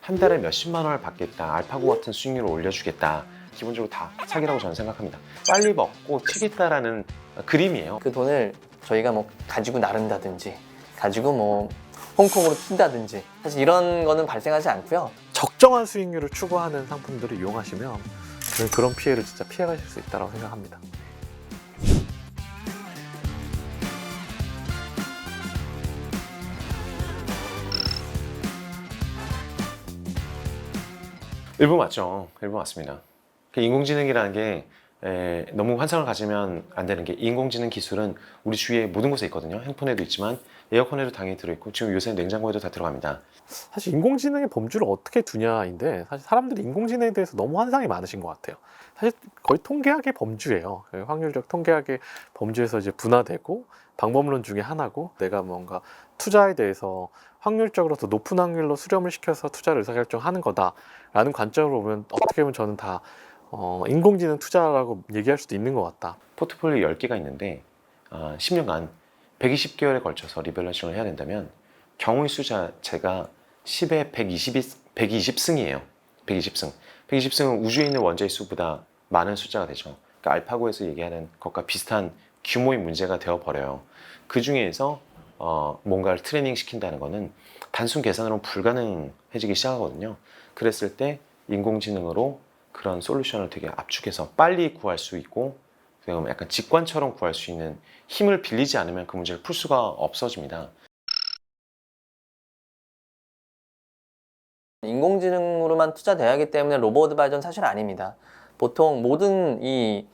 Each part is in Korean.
한 달에 몇십만 원을 받겠다, 알파고 같은 수익률을 올려주겠다, 기본적으로 다 사기라고 저는 생각합니다. 빨리 먹고 튀겠다라는 그림이에요. 그 돈을 저희가 뭐 가지고 나른다든지 가지고 뭐 홍콩으로 튄다든지 사실 이런 거는 발생하지 않고요. 적정한 수익률을 추구하는 상품들을 이용하시면 저는 그런 피해를 진짜 피해가실 수 있다고 생각합니다. 일부 맞죠. 일부 맞습니다. 인공지능이라는 게 너무 환상을 가지면 안 되는 게, 인공지능 기술은 우리 주위에 모든 곳에 있거든요. 핸폰에도 있지만 에어컨에도 당연히 들어있고 지금 요새 냉장고에도 다 들어갑니다. 사실 인공지능의 범주를 어떻게 두냐인데, 사실 사람들이 인공지능에 대해서 너무 환상이 많으신 것 같아요. 사실 거의 통계학의 범주예요. 확률적 통계학의 범주에서 이제 분화되고 방법론 중에 하나고, 내가 뭔가 투자에 대해서 확률적으로 더 높은 확률로 수렴을 시켜서 투자를 의사결정하는 거다라는 관점으로 보면 어떻게 보면 저는 다 인공지능 투자라고 얘기할 수도 있는 것 같다. 포트폴리오 10개가 있는데 10년간 120개월에 걸쳐서 리밸런싱을 해야 된다면 경우의 수 자체가 10에 120승이에요. 120승. 120승은 우주에 있는 원자의 수보다 많은 숫자가 되죠. 그러니까 알파고에서 얘기하는 것과 비슷한 규모의 문제가 되어버려요. 그 중에서 뭔가를 트레이닝 시킨다는 것은 단순 계산으로는 불가능해지기 시작하거든요. 그랬을 때 인공지능으로 그런 솔루션을 되게 압축해서 빨리 구할 수 있고, 약간 직관처럼 구할 수 있는 힘을 빌리지 않으면 그 문제를 풀 수가 없어집니다. 인공지능으로만 투자돼야 하기 때문에 로보어드바이저는 사실 아닙니다. 보통 모든 이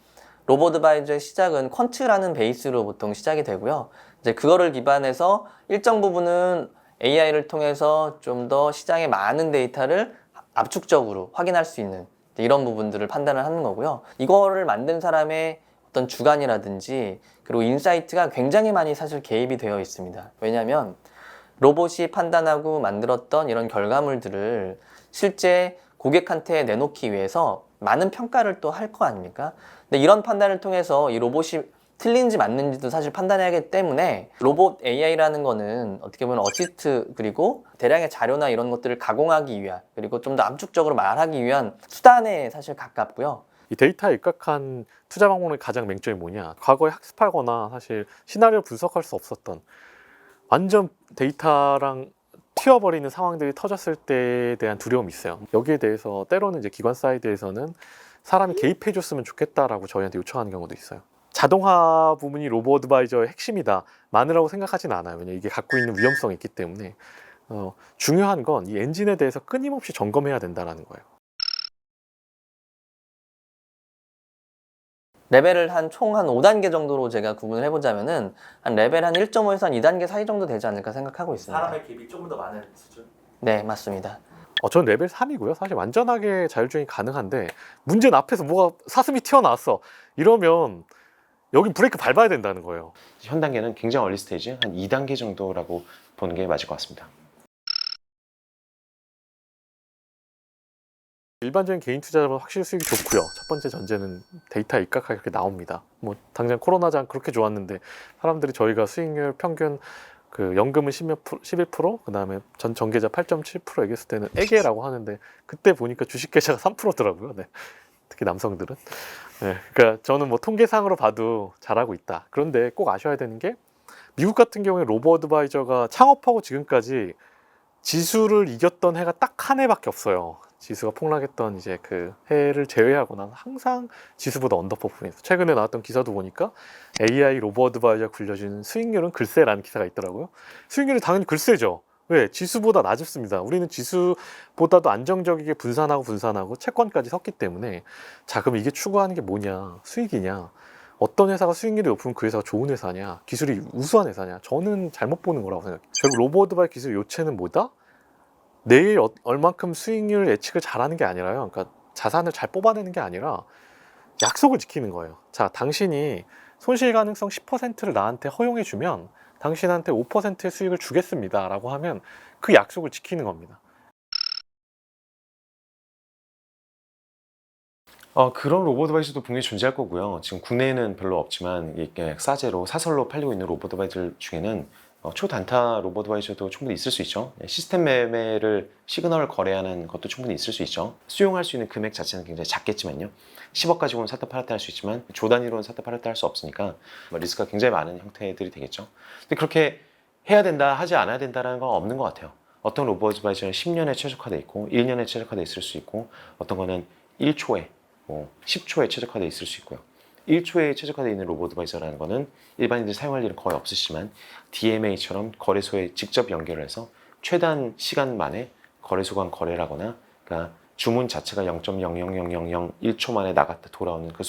로보어드바이저의 시작은 퀀트라는 베이스로 보통 시작이 되고요. 이제 그거를 기반해서 일정 부분은 AI를 통해서 좀 더 시장에 많은 데이터를 압축적으로 확인할 수 있는 이런 부분들을 판단을 하는 거고요. 이거를 만든 사람의 어떤 주관이라든지 그리고 인사이트가 굉장히 많이 사실 개입이 되어 있습니다. 왜냐하면 로봇이 판단하고 만들었던 이런 결과물들을 실제 고객한테 내놓기 위해서 많은 평가를 또 할 거 아닙니까? 근데 이런 판단을 통해서 이 로봇이 틀린지 맞는지도 사실 판단해야 하기 때문에 로봇 AI라는 거는 어떻게 보면 어시스트, 그리고 대량의 자료나 이런 것들을 가공하기 위한, 그리고 좀 더 압축적으로 말하기 위한 수단에 사실 가깝고요. 이 데이터에 입각한 투자 방법의 가장 맹점이 뭐냐, 과거에 학습하거나 사실 시나리오 분석할 수 없었던 완전 데이터랑 튀어버리는 상황들이 터졌을 때에 대한 두려움이 있어요. 여기에 대해서 때로는 이제 기관 사이드에서는 사람이 개입해 줬으면 좋겠다라고 저희한테 요청하는 경우도 있어요. 자동화 부분이 로보어드바이저의 핵심이다 마느라고 생각하진 않아요. 왜냐면 이게 갖고 있는 위험성이 있기 때문에 중요한 건 이 엔진에 대해서 끊임없이 점검해야 된다는 거예요. 레벨을 총 한 5단계 정도로 제가 구분을 해보자면은 한 레벨 한 1.5에서 한 2단계 사이 정도 되지 않을까 생각하고 있습니다. 개입이 조금 더 많은 수준? 네, 맞습니다. 저는 레벨 3이고요. 사실 완전하게 자율주행이 가능한데, 문제는 앞에서 뭐가 사슴이 튀어나왔어 이러면 여기 브레이크 밟아야 된다는 거예요. 현 단계는 굉장히 얼리 스테이지, 한 2단계 정도라고 보는 게 맞을 것 같습니다. 일반적인 개인 투자자보다 확실히 수익이 좋고요. 첫 번째 전제는 데이터에 입각하게 그렇게 나옵니다. 뭐 당장 코로나장 그렇게 좋았는데 사람들이 저희가 수익률 평균 그 연금은 11%, 그 다음에 전 전계좌 8.7% 얘기했을 때는 애게라고 하는데, 그때 보니까 주식 계좌가 3%더라고요. 네. 특히 남성들은. 네. 그러니까 저는 뭐 통계상으로 봐도 잘하고 있다. 그런데 꼭 아셔야 되는 게, 미국 같은 경우에 로보어드바이저가 창업하고 지금까지 지수를 이겼던 해가 딱 한 해밖에 없어요. 지수가 폭락했던 이제 그 해를 제외하고는 항상 지수보다 언더퍼폼해서, 최근에 나왔던 기사도 보니까 AI 로보어드바이저 굴려주는 수익률은 글쎄라는 기사가 있더라고요. 수익률이 당연히 글쎄죠. 왜? 지수보다 낮습니다. 우리는 지수보다도 안정적이게 분산하고 채권까지 섰기 때문에. 자, 그럼 이게 추구하는 게 뭐냐? 수익이냐? 어떤 회사가 수익률이 높으면 그 회사가 좋은 회사냐, 기술이 우수한 회사냐? 저는 잘못 보는 거라고 생각해요. 결국 로보어드바이저 기술 요체는 뭐다? 내일 얼만큼 수익률 예측을 잘하는 게 아니라요. 그러니까 자산을 잘 뽑아내는 게 아니라 약속을 지키는 거예요. 자, 당신이 손실 가능성 10%를 나한테 허용해 주면 당신한테 5%의 수익을 주겠습니다 라고 하면 그 약속을 지키는 겁니다. 그런 로봇 디바이스도 분명히 존재할 거고요. 지금 국내에는 별로 없지만 이게 싸제로 사설로 팔리고 있는 로봇 디바이스 중에는 초단타 로보드바이저도 충분히 있을 수 있죠. 시스템 매매를 시그널 거래하는 것도 충분히 있을 수 있죠. 수용할 수 있는 금액 자체는 굉장히 작겠지만요. 10억 가지고는 샀다 팔았다 할 수 있지만 조 단위로는 샀다 팔았다 할 수 없으니까 리스크가 굉장히 많은 형태들이 되겠죠. 근데 그렇게 해야 된다 하지 않아야 된다는 건 없는 것 같아요. 어떤 로보드바이저는 10년에 최적화되어 있고 1년에 최적화되어 있을 수 있고 어떤 거는 1초에 10초에 최적화되어 있을 수 있고요. 1초에 최적화되어 있는 로보드바이저라는 거는 일반인들이 사용할 일은 거의 없으시지만 DMA처럼 거래소에 직접 연결을 해서 최단 시간 만에 거래소 간 거래를 하거나 그러니까 주문 자체가 0.00001초 만에 나갔다 돌아오는 그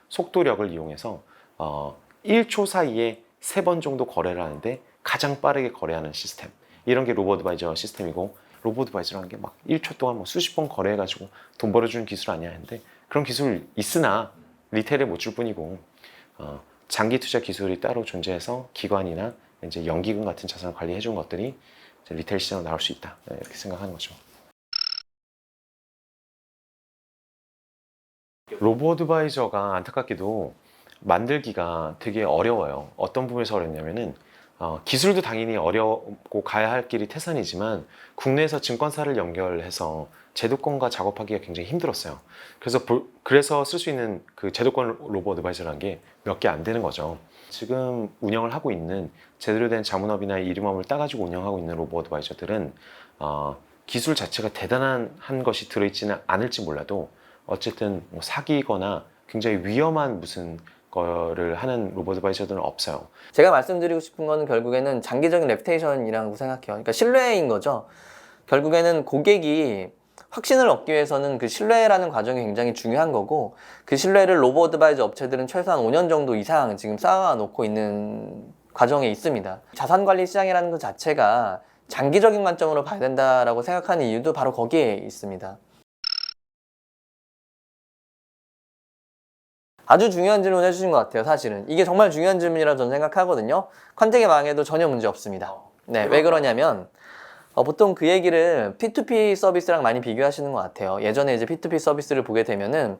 속도력을 이용해서 1초 사이에 3번 정도 거래를 하는데 가장 빠르게 거래하는 시스템, 이런 게 로보드바이저 시스템이고, 로보드바이저라는 게 막 1초 동안 뭐 수십 번 거래해가지고 돈 벌어주는 기술 아니야 했는데, 그런 기술 있으나 리테일에 못 줄 뿐이고, 장기 투자 기술이 따로 존재해서 기관이나 이제 연기금 같은 자산을 관리해 준 것들이 이제 리테일 시장으로 나올 수 있다, 이렇게 생각하는 거죠. 로보드바이저가 안타깝게도 만들기가 되게 어려워요. 어떤 부분에서 어렵냐면은 기술도 당연히 어렵고 가야 할 길이 태산이지만 국내에서 증권사를 연결해서 제도권과 작업하기가 굉장히 힘들었어요. 그래서 쓸 수 있는 그 제도권 로보드바이저라는 게 몇 개 안 되는 거죠. 지금 운영을 하고 있는 제대로 된 자문업이나 이름업을 따가지고 운영하고 있는 로보드바이저들은 기술 자체가 대단한 것이 들어있지는 않을지 몰라도 어쨌든 뭐 사기거나 굉장히 위험한 무슨 거를 하는 로보드바이저들은 없어요. 제가 말씀드리고 싶은 거는 결국에는 장기적인 레퓨테이션이라고 생각해요. 그러니까 신뢰인 거죠. 결국에는 고객이 확신을 얻기 위해서는 그 신뢰라는 과정이 굉장히 중요한 거고, 그 신뢰를 로보드바이저 업체들은 최소한 5년 정도 이상 지금 쌓아놓고 있는 과정에 있습니다. 자산관리 시장이라는 것 자체가 장기적인 관점으로 봐야 된다라고 생각하는 이유도 바로 거기에 있습니다. 아주 중요한 질문 해주신 것 같아요. 사실은 이게 정말 중요한 질문이라고 저는 생각하거든요. 컨택이 망해도 전혀 문제 없습니다. 네, 왜 그러냐면 보통 그 얘기를 P2P 서비스랑 많이 비교하시는 것 같아요. 예전에 이제 P2P 서비스를 보게 되면은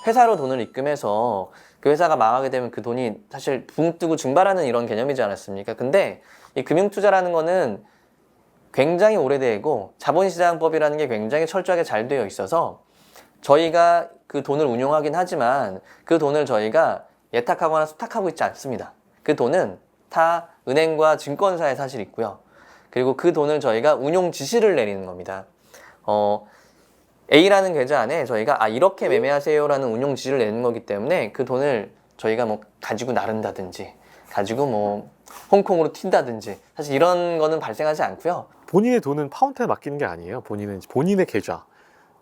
회사로 돈을 입금해서 그 회사가 망하게 되면 그 돈이 사실 붕 뜨고 증발하는 이런 개념이지 않았습니까? 근데 이 금융투자라는 거는 굉장히 오래되고 자본시장법이라는 게 굉장히 철저하게 잘 되어 있어서 저희가 그 돈을 운용하긴 하지만 그 돈을 저희가 예탁하거나 수탁하고 있지 않습니다. 그 돈은 타 은행과 증권사에 사실 있고요. 그리고 그 돈을 저희가 운용 지시를 내리는 겁니다. A라는 계좌 안에 저희가 이렇게 매매하세요라는 운용 지시를 내는 거기 때문에 그 돈을 저희가 뭐 가지고 나른다든지 가지고 뭐 홍콩으로 튄다든지 사실 이런 거는 발생하지 않고요. 본인의 돈은 파운드에 맡기는 게 아니에요. 본인의 계좌.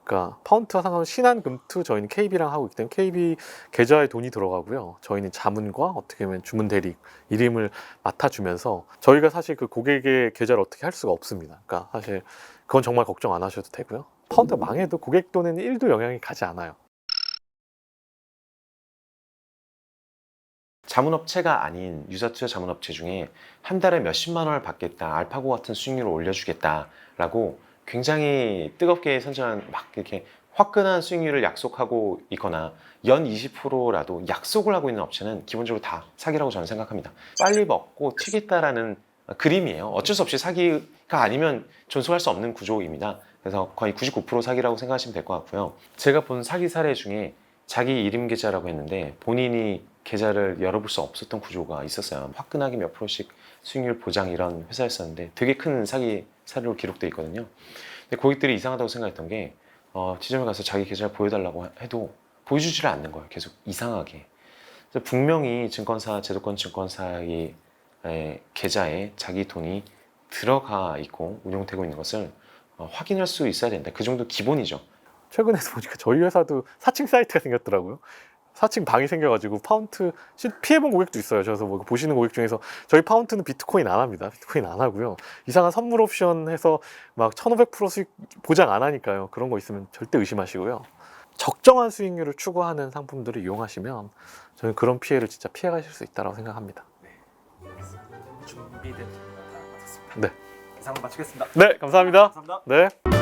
그러니까 파운드와 상관없이 신한금투, 저희는 KB랑 하고 있기 때문에 KB 계좌에 돈이 들어가고요. 저희는 자문과 어떻게 보면 주문 대리 이름을 맡아주면서 저희가 사실 그 고객의 계좌를 어떻게 할 수가 없습니다. 그러니까 사실 그건 정말 걱정 안 하셔도 되고요. 파운드가 망해도 고객 돈에는 1도 영향이 가지 않아요. 자문업체가 아닌 유사투자 자문업체 중에 한 달에 몇십만 원을 받겠다, 알파고 같은 수익률을 올려주겠다라고 굉장히 뜨겁게 선전한 막 이렇게 화끈한 수익률을 약속하고 있거나 연 20%라도 약속을 하고 있는 업체는 기본적으로 다 사기라고 저는 생각합니다. 빨리 먹고 튀겠다라는 그림이에요. 어쩔 수 없이 사기가 아니면 존속할 수 없는 구조입니다. 그래서 거의 99% 사기라고 생각하시면 될 것 같고요. 제가 본 사기 사례 중에 자기 이름 계좌라고 했는데 본인이 계좌를 열어볼 수 없었던 구조가 있었어요. 화끈하게 몇 프로씩 수익률 보장 이런 회사였었는데 되게 큰 사기 사례로 기록되어 있거든요. 근데 고객들이 이상하다고 생각했던 게 지점에 가서 자기 계좌를 보여달라고 해도 보여주지를 않는 거예요. 계속 이상하게. 그래서 분명히 증권사, 제도권 증권사의 계좌에 자기 돈이 들어가 있고 운용되고 있는 것을 확인할 수 있어야 된다. 그 정도 기본이죠. 최근에도 보니까 저희 회사도 사칭 사이트가 생겼더라고요. 사칭 방이 생겨가지고 파운드 피해본 고객도 있어요. 그래서 뭐 보시는 고객 중에서 저희 파운드는 비트코인 안 합니다. 비트코인 안 하고요. 이상한 선물 옵션 해서 막 1500% 수익 보장 안 하니까요. 그런 거 있으면 절대 의심하시고요. 적정한 수익률을 추구하는 상품들을 이용하시면 저는 그런 피해를 진짜 피해가실 수 있다고 생각합니다. 준비된 질문 다 마쳤습니다. 네. 이상 마치겠습니다. 네, 감사합니다. 감사합니다. 네.